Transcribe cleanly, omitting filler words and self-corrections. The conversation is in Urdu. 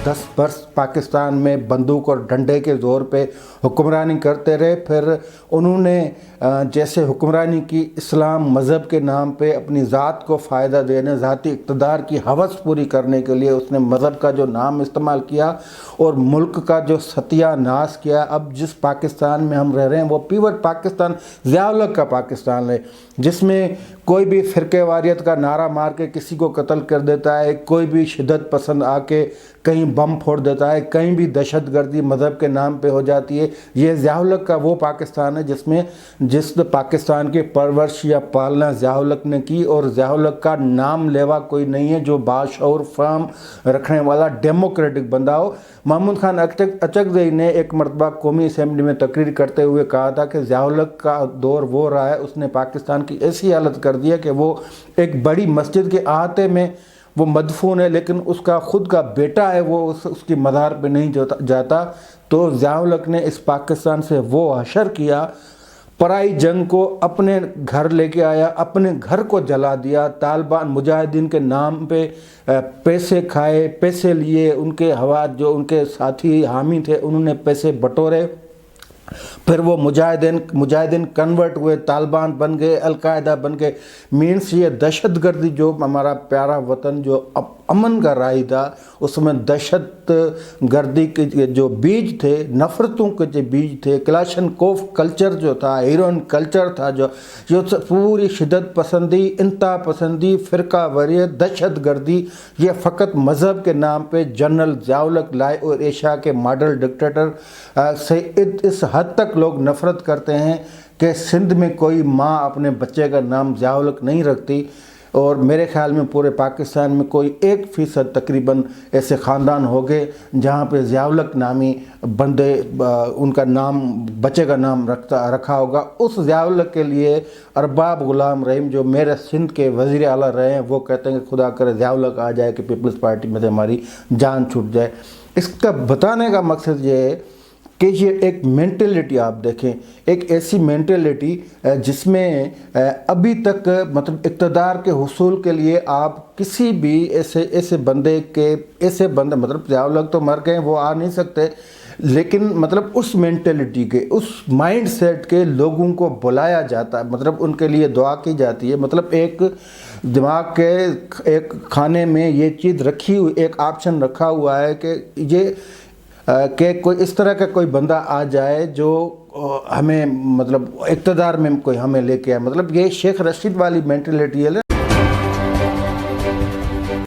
10 برس پاکستان میں بندوق اور ڈنڈے کے زور پہ حکمرانی کرتے رہے. پھر انہوں نے جیسے حکمرانی کی اسلام مذہب کے نام پہ اپنی ذات کو فائدہ دینے، ذاتی اقتدار کی ہوس پوری کرنے کے لیے اس نے مذہب کا جو نام استعمال کیا اور ملک کا جو ستیہ ناش کیا. اب جس پاکستان میں ہم رہ رہے ہیں وہ پیور پاکستان، ضیاء الحق کا پاکستان ہے، جس میں کوئی بھی فرقے واریت کا نعرہ مار کے کسی کو قتل کر دیتا ہے، کوئی بھی شدت پسند آ کے کہیں بم پھوڑ دیتا ہے، کہیں بھی دہشت گردی مذہب کے نام پہ ہو جاتی ہے. یہ ضیاء الحق کا وہ پاکستان ہے جس پاکستان کی پرورش یا پالنا ضیاء الحق نے کی. اور ضیاء الحق کا نام لیوا کوئی نہیں ہے جو باشعور فہم رکھنے والا ڈیموکریٹک بندہ ہو. محمود خان اچکزئی نے ایک مرتبہ قومی اسمبلی میں تقریر کرتے ہوئے کہا تھا کہ ضیاء الحق کا دور وہ رہا ہے، اس نے پاکستان کی ایسی حالت کر دی ہے کہ وہ ایک بڑی مسجد کے احاطے میں وہ مدفون ہے، لیکن اس کا خود کا بیٹا ہے وہ اس کی مزار پہ نہیں جاتا. تو ضیاء الحق نے اس پاکستان سے وہ حشر کیا، پرائی جنگ کو اپنے گھر لے کے آیا، اپنے گھر کو جلا دیا، طالبان مجاہدین کے نام پہ پیسے کھائے، پیسے لیے، ان کے جو ان کے ساتھی حامی تھے انہوں نے پیسے بٹورے. پھر وہ مجاہدین کنورٹ ہوئے، طالبان بن گئے، القاعدہ بن گئے. مینس یہ دہشت گردی جو ہمارا پیارا وطن جو امن کا راہی تھا، اس میں دہشت گردی کے جو بیج تھے، نفرتوں کے جو بیج تھے، کلاشن کوف کلچر جو تھا، ہیروئن کلچر تھا، جو پوری شدت پسندی، انتہا پسندی، فرقہ واریت، دہشت گردی، یہ فقط مذہب کے نام پہ جنرل ضیاء الحق لائے. اور ایشیا کے ماڈل ڈکٹیٹر سے اس حد تک لوگ نفرت کرتے ہیں کہ سندھ میں کوئی ماں اپنے بچے کا نام ضیاء الحق نہیں رکھتی. اور میرے خیال میں پورے پاکستان میں کوئی 1% تقریباً ایسے خاندان ہو گئے جہاں پہ ضیاء الحق نامی بندے ان کا نام، بچے کا نام رکھا ہوگا. اس ضیاء الحق کے لیے ارباب غلام رحیم جو میرے سندھ کے وزیر اعلیٰ رہے ہیں وہ کہتے ہیں کہ خدا کرے ضیاء الحق آ جائے کہ پیپلز پارٹی میں سے ہماری جان چھوٹ جائے. اس کا بتانے کا مقصد یہ ہے کہ یہ ایک مینٹلٹی آپ دیکھیں، ایک ایسی مینٹلٹی جس میں ابھی تک مطلب اقتدار کے حصول کے لیے آپ کسی بھی ایسے بندے مطلب ضیاء الحق تو مر گئے، وہ آ نہیں سکتے، لیکن مطلب اس مینٹلٹی کے، اس مائنڈ سیٹ کے لوگوں کو بلایا جاتا ہے، مطلب ان کے لیے دعا کی جاتی ہے. مطلب ایک دماغ کے ایک کھانے میں یہ چیز رکھی ہوئی، ایک آپشن رکھا ہوا ہے کہ کوئی اس طرح کا کوئی بندہ آ جائے جو ہمیں مطلب اقتدار میں کوئی ہمیں لے کے آئے. مطلب یہ شیخ رشید والی مینٹلٹی ہے نا